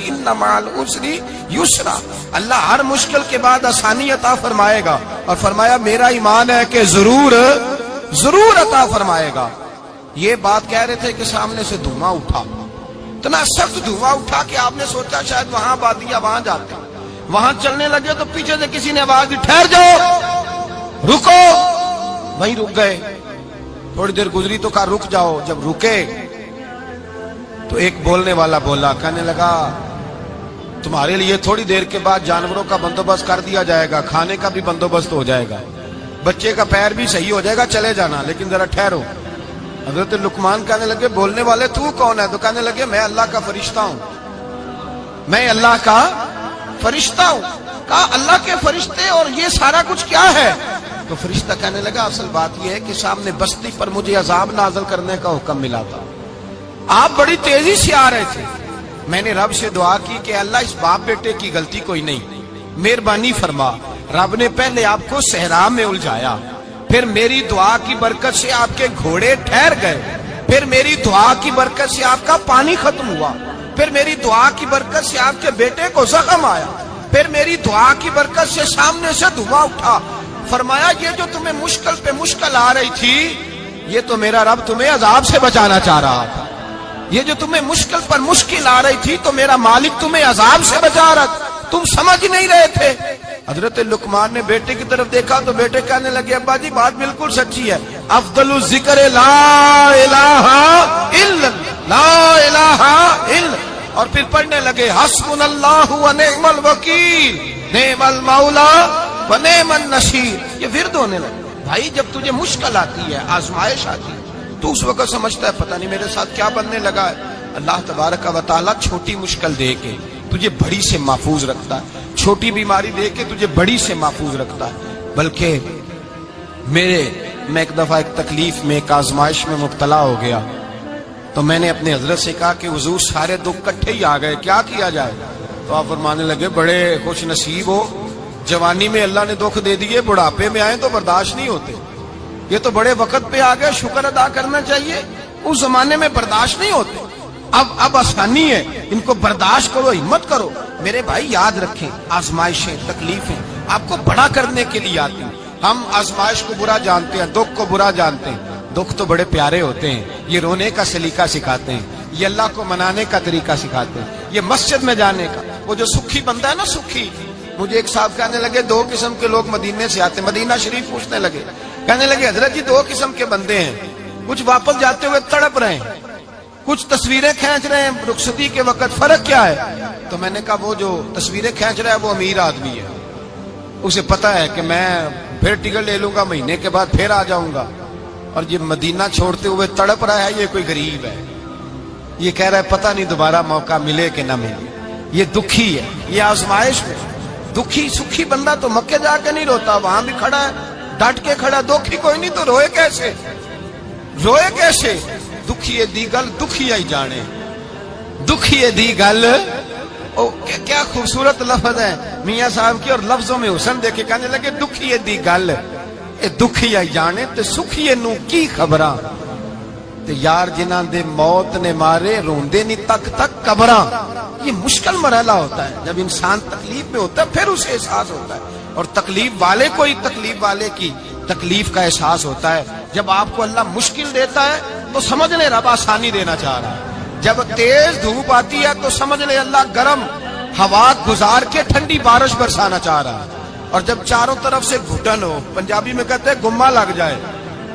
إِنَّ مَعَ الْعُسْرِ يُسْرًا. اللہ ہر مشکل کے بعد آسانی عطا فرمائے گا. اور فرمایا میرا ایمان ہے کہ ضرور عطا فرمائے گا. یہ بات کہہ رہے تھے کہ سامنے سے دھواں اٹھا, اتنا سخت دھواں اٹھا کہ آپ نے سوچا شاید وہاں بادیا وہاں جاتے. وہاں چلنے لگے تو پیچھے سے کسی نے آواز دی, ٹھہر جاؤ, رکو. وہیں رک گئے. تھوڑی دیر گزری تو کہا رک جاؤ. جب رکے تو ایک بولنے والا بولا, کہنے لگا تمہارے لیے تھوڑی دیر کے بعد جانوروں کا بندوبست کر دیا جائے گا, کھانے کا بھی بندوبست ہو جائے گا, بچے کا پیر بھی صحیح ہو جائے گا, چلے جانا, لیکن ذرا ٹھہرو. حضرت لقمان کہنے لگے بولنے والے تو کون ہے؟ تو کہنے لگے میں اللہ کا فرشتہ ہوں, میں اللہ کا فرشتہ ہوں. کہا اللہ کے فرشتے اور یہ سارا کچھ کیا ہے؟ تو فرشتہ کہنے لگا اصل بات یہ ہے کہ سامنے بستی پر مجھے عذاب نازل کرنے کا حکم ملا تھا, آپ بڑی تیزی سے آ رہے تھے. میں نے رب سے دعا کی کہ اللہ اس باپ بیٹے کی غلطی کوئی نہیں, مہربانی فرما. رب نے پہلے آپ کو صحرا میں الجھایا, پھر میری دعا کی برکت سے آپ کے گھوڑے ٹھہر گئے, پھر میری دعا کی برکت سے آپ کا پانی ختم ہوا, پھر میری دعا کی برکت سے آپ کے بیٹے کو زخم آیا, پھر میری دعا کی برکت سے سامنے سے دھواں اٹھا. فرمایا یہ جو تمہیں مشکل پہ مشکل آ رہی تھی, یہ تو میرا رب تمہیں عذاب سے بچانا چاہ رہا تھا. یہ جو تمہیں مشکل پر مشکل آ رہی تھی تو میرا مالک تمہیں عذاب سے بچا رہا تھا, تم سمجھ نہیں رہے تھے. حضرت لقمان نے بیٹے کی طرف دیکھا تو بیٹے کہنے لگے ابا جی بات بالکل سچی ہے, افضل الذکر لا الہ الا لا الہ الا. اور پھر پڑھنے لگے حسبنا اللہ و نعم الوکیل نعم المولا و نعم النصیر. یہ ورد ہونے لگے. بھائی جب تجھے مشکل آتی ہے, آزمائش آتی ہے, تو اس وقت سمجھتا ہے پتہ نہیں میرے ساتھ کیا بننے لگا ہے. اللہ تبارک و تعالیٰ چھوٹی مشکل دے کے تجھے بڑی سے محفوظ رکھتا ہے, چھوٹی بیماری دے کے تجھے بڑی سے محفوظ رکھتا ہے. بلکہ میں ایک دفعہ ایک تکلیف میں, ایک آزمائش میں مبتلا ہو گیا, تو میں نے اپنے حضرت سے کہا کہ حضور سارے دکھ کٹھے ہی آ گئے, کیا کیا جائے؟ تو آپ فرمانے لگے بڑے خوش نصیب ہو, جوانی میں اللہ نے دکھ دے دیے, بڑھاپے میں آئے تو برداشت نہیں ہوتے. یہ تو بڑے وقت پہ آ گئے, شکر ادا کرنا چاہیے. اس زمانے میں برداشت نہیں ہوتے, اب آسانی ہے, ان کو برداشت کرو, ہمت کرو. میرے بھائی یاد رکھیں, آزمائشیں تکلیفیں آپ کو بڑا کرنے کے لیے آتی ہیں. ہم آزمائش کو برا جانتے ہیں, دکھ کو برا جانتے ہیں. دکھ تو بڑے پیارے ہوتے ہیں, یہ رونے کا سلیقہ سکھاتے ہیں, یہ اللہ کو منانے کا طریقہ سکھاتے ہیں, یہ مسجد میں جانے کا. وہ جو سکھی بندہ ہے نا, سکھی, مجھے ایک صاحب کہنے لگے دو قسم کے لوگ مدینے سے آتے ہیں, مدینہ شریف پوچھنے لگے, کہنے لگے حضرت جی دو قسم کے بندے ہیں, کچھ واپس جاتے ہوئے تڑپ رہے ہیں, کچھ تصویریں کھینچ رہے ہیں رخصتی کے وقت, فرق کیا ہے؟ تو میں نے کہا وہ جو تصویریں کھینچ رہا ہے وہ امیر آدمی ہے, اسے پتا ہے کہ میں پھر ٹکٹ لے لوں گا, مہینے کے بعد پھر آ جاؤں گا. اور یہ مدینہ چھوڑتے ہوئے تڑپ رہا ہے, یہ کوئی غریب ہے, یہ کہہ رہا ہے پتہ نہیں دوبارہ موقع ملے کہ نہ ملے. یہ دکھی ہے, یہ آزمائش میں دکھی. سکھی بندہ تو مکے جا کے نہیں روتا, وہاں بھی کھڑا ہے, ڈٹ کے کھڑا. دکھی کوئی نہیں تو روئے کیسے, روئے کیسے؟ دکھیے دی گل دکھیا ہی جانے, دکھیے دی گل. کیا خوبصورت لفظ ہے میاں صاحب کی, اور لفظوں میں حسن دیکھے. کہنے لگے دکھیے دی گل اے دکھیا ہی جانے, تے سکھیے نو کی خبراں, تے یار جنہاں دے موت نے مارے روندے نہیں تک تک قبراں. یہ مشکل مرحلہ ہوتا ہے, جب انسان تکلیف میں ہوتا ہے پھر اسے احساس ہوتا ہے. اور تکلیف والے کو ہی تکلیف والے کی تکلیف کا احساس ہوتا ہے. جب آپ کو اللہ مشکل دیتا ہے تو سمجھ لیں رب آسانی دینا چاہ رہا ہے. جب تیز دھوپ آتی ہے تو سمجھ لیں اللہ گرم ہوا گزار کے ٹھنڈی بارش برسانا چاہ رہا ہے. اور جب چاروں طرف سے گھٹن ہو, پنجابی میں کہتے ہیں گما لگ جائے,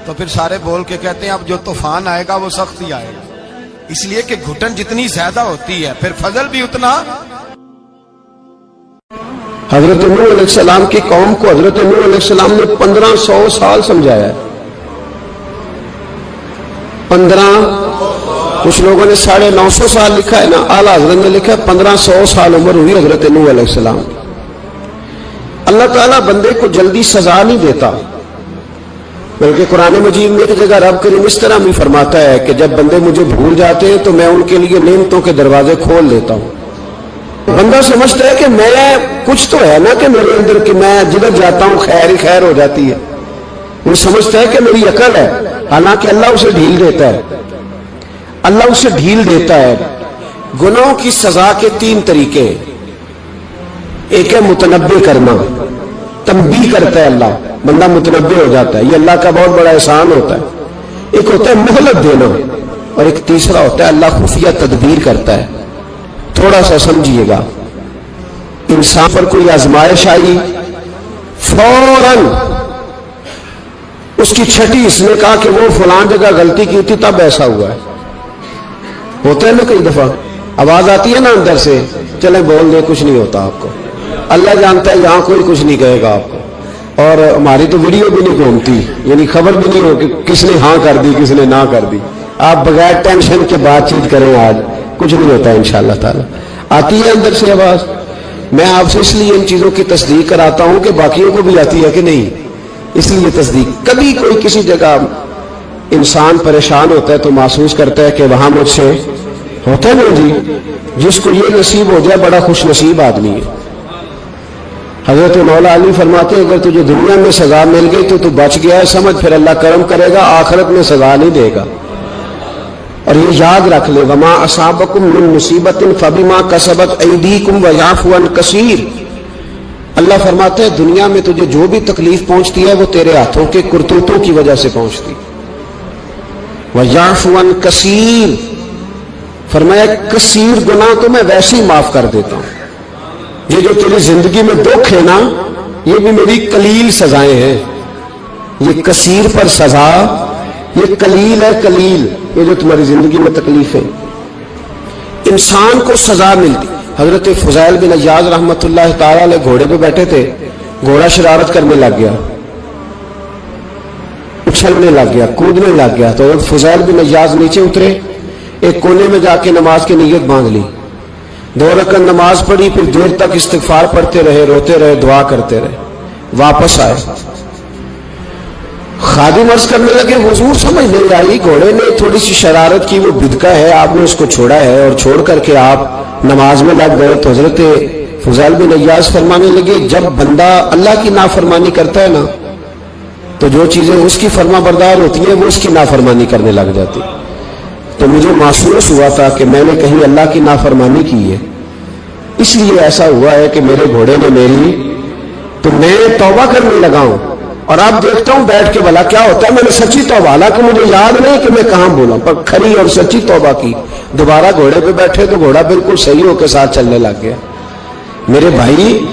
تو پھر سارے بول کے کہتے ہیں اب جو طوفان آئے گا وہ سخت ہی آئے گا. اس لیے کہ گھٹن جتنی زیادہ ہوتی ہے پھر فضل بھی اتنا. حضرت نوح علیہ السلام کی قوم کو حضرت نوح علیہ السلام نے 1500 سال سمجھایا ہے. 15 کچھ لوگوں نے 950 سال لکھا ہے نا, اعلیٰ حضرت نے لکھا ہے 1500 سال عمر ہوئی حضرت نوح علیہ السلام. اللہ تعالیٰ بندے کو جلدی سزا نہیں دیتا, بلکہ قرآن مجید میں ایک جگہ رب کریم اس طرح بھی فرماتا ہے کہ جب بندے مجھے بھول جاتے ہیں تو میں ان کے لیے نعمتوں کے دروازے کھول دیتا ہوں. بندہ سمجھتا ہے کہ میں کچھ تو ہے نا کہ میرے اندر, کہ میں جدھر جاتا ہوں خیر ہی خیر ہو جاتی ہے. وہ سمجھتا ہے کہ میری عقل ہے, حالانکہ اللہ اسے ڈھیل دیتا ہے. اللہ اسے ڈھیل دیتا ہے. گناہوں کی سزا کے 3 طریقے ہیں. ایک ہے متنبع کرنا، تنبیہ کرتا ہے اللہ، بندہ متنبع ہو جاتا ہے، یہ اللہ کا بہت بڑا احسان ہوتا ہے. ایک ہوتا ہے مہلت دینا، اور ایک تیسرا ہوتا ہے اللہ خفیہ تدبیر کرتا ہے. تھوڑا سا سمجھیے گا، انسان پر کوئی آزمائش آئی، فوراً اس کی چھٹی اس نے کہا کہ وہ فلان جگہ غلطی کی تھی تب ایسا ہوا ہے. ہوتا ہے نا کئی دفعہ آواز آتی ہے نا اندر سے، چلیں بول دیں کچھ نہیں ہوتا آپ کو. اللہ جانتا ہے یہاں کوئی کچھ نہیں کہے گا آپ کو. اور ہماری تو ویڈیو بھی نہیں گھومتی، یعنی خبر بھی نہیں ہو کہ کس نے ہاں کر دی کس نے نہ کر دی. آپ بغیر ٹینشن کے بات چیت کریں، آج کچھ نہیں ہوتا ہے انشاءاللہ تعالی. آتی ہے اندر سے آواز. میں آپ سے اس لیے ان چیزوں کی تصدیق کراتا ہوں کہ باقیوں کو بھی آتی ہے کہ نہیں، اس لیے تصدیق. کبھی کوئی کسی جگہ انسان پریشان ہوتا ہے تو محسوس کرتا ہے کہ وہاں مجھ سے ہوتا ہے نا جی. جس کو یہ نصیب ہو جائے بڑا خوش نصیب آدمی ہے. حضرت مولا علی فرماتے ہیں اگر تجھے دنیا میں سزا مل گئی تو بچ گیا ہے، سمجھ پھر اللہ کرم کرے گا، آخرت میں سزا نہیں دے گا. اور یہ یاد رکھ لے، وما اصابکم من مصیبت فبما کسبت ایدیکم ویعفو عن کثیر. اللہ فرماتے ہیں دنیا میں تجھے جو بھی تکلیف پہنچتی ہے وہ تیرے ہاتھوں کے کرتوتوں کی وجہ سے پہنچتی. ویعفو عن کثیر، فرمایا کثیر گناہ تو میں ویسے ہی معاف کر دیتا ہوں. یہ جو تیری زندگی میں دکھ ہے نا، یہ بھی میری قلیل سزائیں ہیں. یہ کثیر پر سزا، یہ قلیل ہے قلیل. یہ جو تمہاری زندگی میں تکلیف ہے، انسان کو سزا ملتی. حضرت فضیل بن عیاض رحمۃ اللہ تعالی علیہ گھوڑے پہ بیٹھے تھے، گھوڑا شرارت کرنے لگ گیا، اچھلنے لگ گیا، کودنے لگ گیا. تو فضیل بن عیاض نیچے اترے، ایک کونے میں جا کے نماز کی نیت باندھ لی، 2 رکعت نماز پڑھی، پھر دیر تک استغفار پڑھتے رہے، روتے رہے، دعا کرتے رہے. واپس آئے، خادم عرض کرنے لگے حضور سمجھ نہیں آئی، گھوڑے نے تھوڑی سی شرارت کی، وہ بدکا ہے، آپ نے اس کو چھوڑا ہے اور چھوڑ کر کے آپ نماز میں لگ گئے. تو حضرت فضیل بن عیاض فرمانے لگے جب بندہ اللہ کی نافرمانی کرتا ہے نا تو جو چیزیں اس کی فرما بردار ہوتی ہیں وہ اس کی نافرمانی کرنے لگ جاتی. تو مجھے محسوس ہوا تھا کہ میں نے کہیں اللہ کی نافرمانی کی ہے، اس لیے ایسا ہوا ہے کہ میرے گھوڑے نے میری، تو میں توبہ کرنے لگا ہوں. اور آپ دیکھتا ہوں بیٹھ کے بھلا کیا ہوتا ہے. میں نے سچی توبہ، حالانکہ مجھے یاد نہیں کہ میں کہاں بولا، پر کھری اور سچی توبہ کی. دوبارہ گھوڑے پہ بیٹھے تو گھوڑا بالکل صحیح ہو کے ساتھ چلنے لگ گیا. میرے بھائی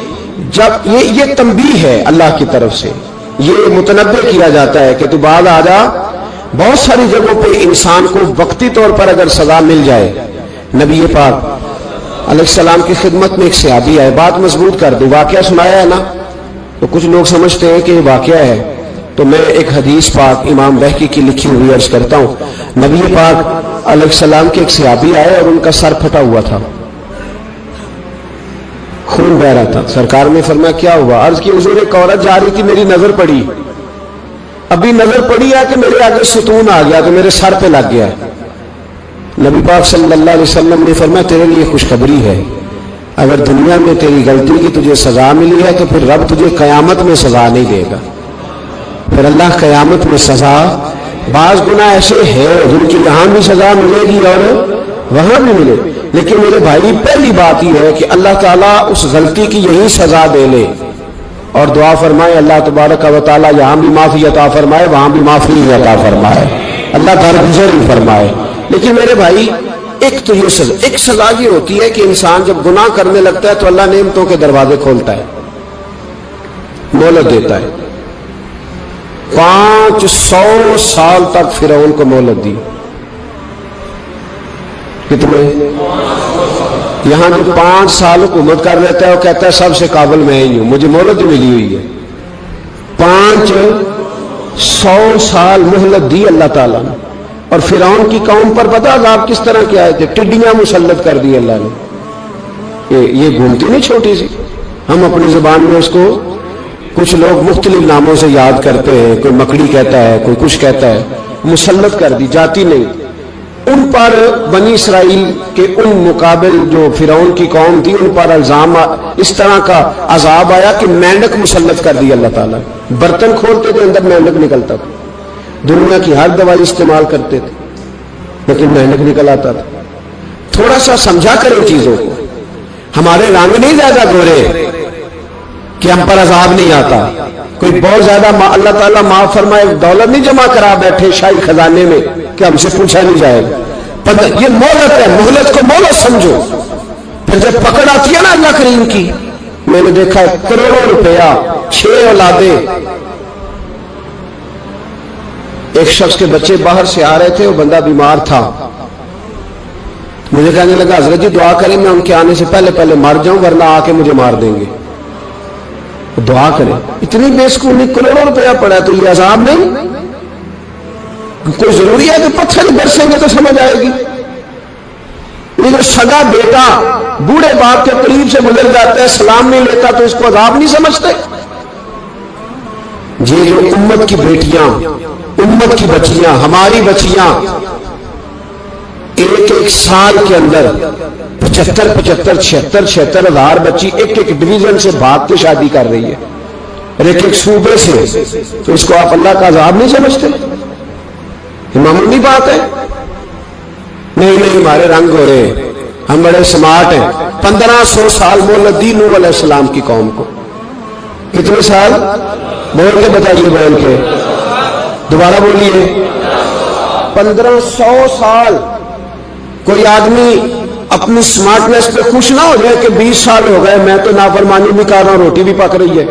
جب یہ تنبیہ ہے اللہ کی طرف سے، یہ متنبع کیا جاتا ہے کہ تو بعد آ جا. بہت ساری جگہوں پہ انسان کو وقتی طور پر اگر سزا مل جائے، نبی پاک علیہ السلام کی خدمت میں ایک صحابی آئے، بات مضبوط کر دوں، واقعہ سنایا ہے نا تو کچھ لوگ سمجھتے ہیں کہ یہ واقعہ ہے، تو میں ایک حدیث پاک امام بہقی کی لکھی ہوئی عرض کرتا ہوں. نبی پاک علیہ السلام کے ایک صحابی آئے اور ان کا سر پھٹا ہوا تھا، خون بہ رہا تھا. سرکار نے فرمایا کیا ہوا؟ عرض کی حضور ایک عورت جا رہی تھی، میری نظر پڑی، ابھی نظر پڑی ہے کہ میرے آگے ستون آ گیا تو میرے سر پہ لگ گیا. نبی پاک صلی اللہ علیہ وسلم نے فرمایا تیرے لیے خوشخبری ہے، اگر دنیا میں تیری غلطی کی تجھے سزا ملی ہے تو پھر رب تجھے قیامت میں سزا نہیں دے گا. پھر اللہ قیامت میں سزا، بعض گناہ ایسے ہیں جن کی یہاں بھی سزا ملے گی اور وہاں بھی ملے، لیکن میرے بھائی پہلی بات یہ ہے کہ اللہ تعالیٰ اس غلطی کی یہی سزا دے لے اور دعا فرمائے اللہ تبارک و تعالیٰ یہاں بھی معافی عطا فرمائے، وہاں بھی معافی عطا فرمائے، اللہ درگزر فرمائے. لیکن میرے بھائی ایک تو یہ سزا، ایک سزا یہ ہوتی ہے کہ انسان جب گناہ کرنے لگتا ہے تو اللہ نعمتوں کے دروازے کھولتا ہے، مہلت دیتا ہے. 500 سال تک فرعون کو مہلت دی. کتنے؟ یہاں جو 5 سال حکومت کر لیتا ہے وہ کہتا ہے سب سے قابل میں ہی ہوں، مجھے مہلت ملی ہوئی ہے. 500 سال مہلت دی اللہ تعالیٰ نے. اور فرعون کی قوم پر پتہ عذاب کس طرح کے آئے تھے؟ ٹڈیاں مسلط کر دی اللہ نے. یہ گھومتی نہیں چھوٹی سی، ہم اپنی زبان میں اس کو کچھ لوگ مختلف ناموں سے یاد کرتے ہیں، کوئی مکڑی کہتا ہے، کوئی کچھ کہتا ہے. مسلط کر دی، جاتی نہیں. ان پر بنی اسرائیل کے ان مقابل جو فرعون کی قوم تھی ان پر الزام اس طرح کا عذاب آیا کہ مینڈک مسلط کر دی اللہ تعالیٰ. برتن کھولتے تھے اندر مینڈک نکلتا تھا. دنیا کی ہر دوائی استعمال کرتے تھے، لیکن مہنک نکل آتا تھا. تھوڑا سا سمجھا کریں چیزوں کو. ہمارے رنگ نہیں زیادہ گورے کہ ہم پر عذاب نہیں آتا. کوئی بہت زیادہ اللہ تعالیٰ معاف فرمائے دولت نہیں جمع کرا بیٹھے شاہی خزانے میں کہ ہم سے پوچھا نہیں جائے گا. یہ مہلت ہے, مہلت کو مہلت سمجھو. پھر جب پکڑ آتی ہے نا اللہ کریم کی, میں نے دیکھا کروڑوں روپیہ 6 اولادیں. ایک شخص کے بچے باہر سے آ رہے تھے, وہ بندہ بیمار تھا. مجھے کہنے لگا حضرت جی دعا کریں میں ان کے آنے سے پہلے مر جاؤں ورنہ آ کے مجھے مار دیں گے. دعا کریں. اتنی بے سکونی, کروڑوں روپیہ پڑا ہے تو یہ عذاب نہیں. کوئی ضروری ہے کہ پتھر برسیں گے تو سمجھ آئے گی. لیکن سگا بیٹا بوڑھے باپ کے قریب سے گزر جاتا ہے, سلام نہیں لیتا تو اس کو عذاب نہیں سمجھتے. یہ جو امت کی بیٹیاں, امت کی بچیاں, ہماری بچیاں ایک سال کے اندر 75,000 ہزار بچی ایک ڈویژن سے بھاگ کے شادی کر رہی ہے, اور ایک صوبے سے. تو اس کو آپ اللہ کا عذاب نہیں سمجھتے؟ یہ معمولی بات ہے. نہیں ہمارے رنگ ہو رہے ہیں, ہم بڑے سمارٹ ہیں. 1500 سال مولد دی نوح علیہ السلام کی قوم کو. کتنے سال بول کے بتائیے, بول کے دوبارہ بولیے. 1500 سال. کوئی آدمی اپنی سمارٹنس پہ خوش نہ ہو جائے کہ 20 سال ہو گئے میں تو نافرمانی بھی کر رہا ہوں, روٹی بھی پک رہی ہے,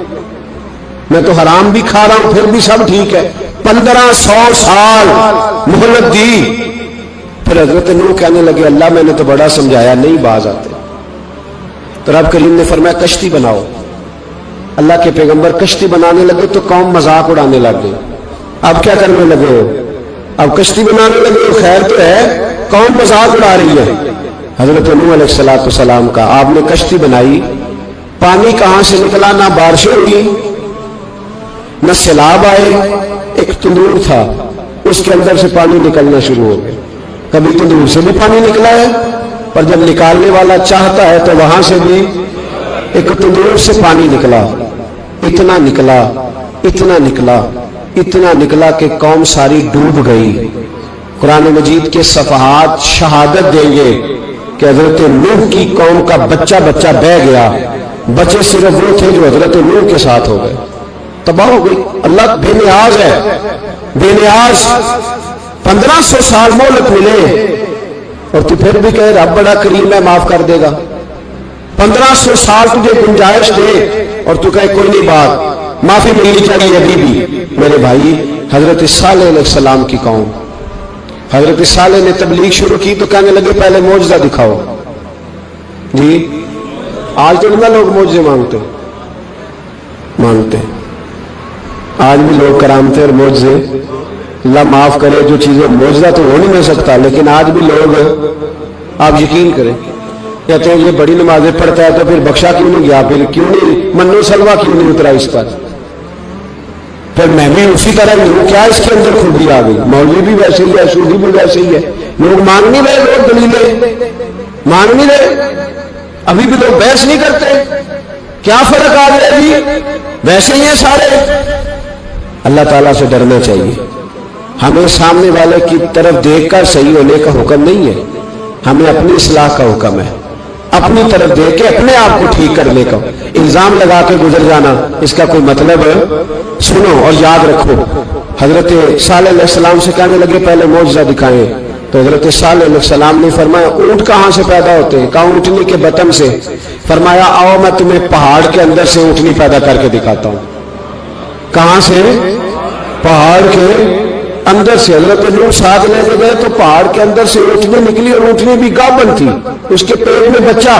میں تو حرام بھی کھا رہا ہوں, پھر بھی سب ٹھیک ہے. 1500 سال مہلت دی. پھر حضرت نوح کہنے لگے اللہ میں نے تو بڑا سمجھایا, نہیں باز آتے. تو رب کریم نے فرمایا کشتی بناؤ. اللہ کے پیغمبر کشتی بنانے لگے تو قوم مذاق اڑانے لگ گئی. اب کیا کرنے لگے ہو؟ اب کشتی بنانے لگے ہو, خیر تو ہے, قوم مذاق اڑا رہی ہے. حضرت نوح علیہ السلام کا آپ نے کشتی بنائی, پانی کہاں سے نکلا؟ نہ بارشیں ہوئی نہ سیلاب آئے. ایک تندور تھا, اس کے اندر سے پانی نکلنا شروع ہو گیا. کبھی تندور سے بھی پانی نکلا ہے, پر جب نکالنے والا چاہتا ہے تو وہاں سے بھی ایک تندور سے پانی نکلا. اتنا نکلا, اتنا نکلا, اتنا نکلا کہ قوم ساری ڈوب گئی. قرآن مجید کے صفحات شہادت دیں گے کہ حضرت نوح کی قوم کا بچہ بہ گیا. بچے صرف وہ تھے جو حضرت نوح کے ساتھ ہو گئے, تباہ ہو گئی. اللہ بے نیاز ہے, بے نیاز. 1500 سال مہلت ملے اور تو پھر بھی کہے رب بڑا کریم ہے, معاف کر دے گا. 1500 سال تجھے گنجائش دے اور تو کہے کوئی نہیں, بات معافی ملنی چاہیے ابھی بھی. میرے بھائی, حضرت صالح علیہ السلام کی قوم, حضرت صالح نے تبلیغ شروع کی تو کہنے لگے پہلے معجزہ دکھاؤ. جی آج تو نہیں لوگ معجزے مانگتے. آج بھی لوگ کرامتے اور معجزے, اللہ معاف کرے, جو چیزیں معجزہ تو ہو نہیں مل سکتا, لیکن آج بھی لوگ, آپ یقین کریں, کہتے ہیں یہ بڑی نمازیں پڑھتا ہے تو پھر بخشا کیوں نہیں گیا, پھر کیوں نہیں منو سلوا کیوں نہیں اترا اس پر, پھر میں بھی اسی طرح ہوں, کیا اس کے اندر خوبی آ گئی. مولوی بھی ویسے ہی ہے, سودی بھی ویسے ہی ہے. لوگ مانگ نہیں رہے, لوگ دلیلیں مانگ نہیں رہے. ابھی بھی لوگ بحث نہیں کرتے. کیا فرق آ گیا جی, ویسے ہی ہیں سارے. اللہ تعالیٰ سے ڈرنا چاہیے. ہمیں سامنے والے کی طرف دیکھ کر صحیح ہونے کا حکم نہیں ہے, ہمیں اپنی اصلاح کا حکم ہے. اپنی طرف دیکھ کے اپنے آپ کو ٹھیک کرنے کا. الزام لگا کے گزر جانا, اس کا کوئی مطلب ہے؟ سنو اور یاد رکھو. حضرت صالح علیہ السلام سے کہنے لگے پہلے معجزہ دکھائیں, تو حضرت صالح علیہ السلام نے فرمایا اونٹ کہاں سے پیدا ہوتے ہیں؟ کہا اونٹنی کے بطن سے. فرمایا آؤ میں تمہیں پہاڑ کے اندر سے اونٹنی پیدا کر کے دکھاتا ہوں. کہاں سے؟ پہاڑ کے اندر سے. حضرت نوح ساتھ لے کے گئے تو پہاڑ کے اندر سے اونٹنی نکلی, اور اونٹنی بھی گابن تھی, اس کے پیٹ میں بچہ,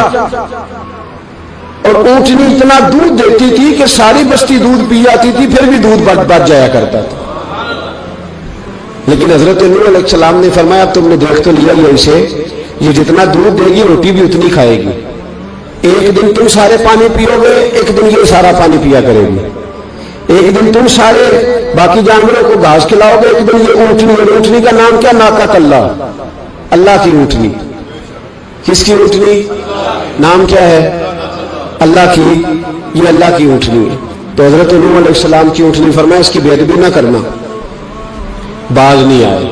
اور اونٹنی اتنا دودھ دیتی تھی کہ ساری بستی دودھ پی جاتی تھی, پھر بھی دودھ بچ جایا کرتا تھا. لیکن حضرت نوح علیہ السلام نے فرمایا تم نے دیکھ تو لیا یہ اسے, یہ جتنا دودھ دے گی روٹی بھی اتنی کھائے گی. ایک دن تم سارے پانی پیو گے, ایک دن یہ سارا پانی پیا کرے گی. ایک دن تم سارے باقی جانوروں کو گھاس کھلاؤ گے, ایک دن یہ اونٹنی. اور اونٹنی کا نام کیا؟ ناقۃ اللہ, اللہ کی اونٹنی. کس کی اونٹنی؟ نام کیا ہے؟ اللہ کی. یہ اللہ کی اونٹنی ہے. تو حضرت نوح علیہ السلام کی اونٹنی فرمایا اس کی بے ادبی نہ کرنا. باز نہیں آئے,